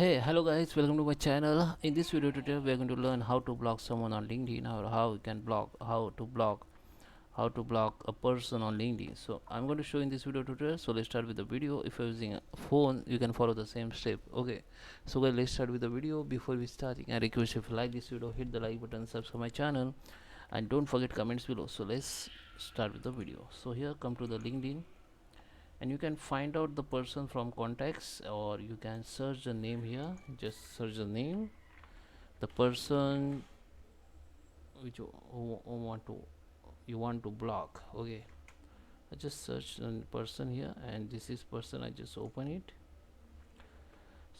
Hey, hello guys, welcome to my channel. In this video tutorial, we are going to learn how to block someone on LinkedIn, or how you can block, how to block a person on LinkedIn. So I'm going to show in this video tutorial. So let's start with the video. If you're using a phone, you can follow the same step. Okay. So guys, let's start with the video. Before we starting, I request if you like this video, hit the like button, subscribe my channel, and don't forget comments below. So let's start with the video. So here, come to the LinkedIn, and you can find out the person from contacts, or you can search the name here. Just search the name, the person which who want to you want to block. Okay, I just search the person here, and this is person. I just open it.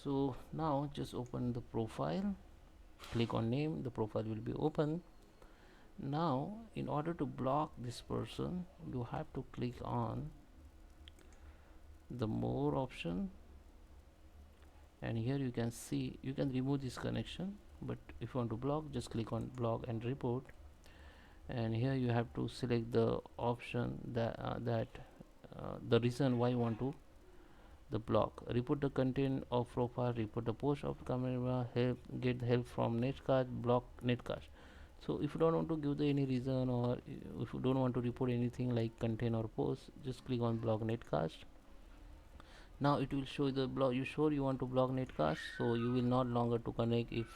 So now just open the profile, click on name, the profile will be open. Now in order to block this person, you have to click on the more option, and here you can see you can remove this connection, but if you want to block, just click on block and report. And here you have to select the option that the reason why you want to the block. Report the content of profile, report the post of camera, help, get help from netcast, block netcast. So if you don't want to give the any reason, or if you don't want to report anything like content or post, just click on block netcast. Now it will show the block. You sure you want to block netcast, so you will not longer to connect. If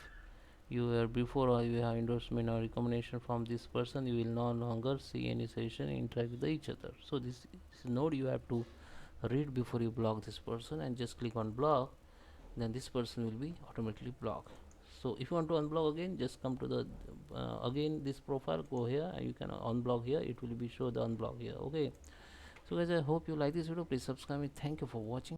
you were before, or you have endorsement or recommendation from this person, you will no longer see any session interact with each other. So this node you have to read before you block this person, and just click on block. Then this person will be automatically blocked. So if you want to unblock again, just come to the again this profile, go here, and you can unblock here. It will be show the unblock here. Okay. So guys, I hope you like this video. Please subscribe me. Thank you for watching.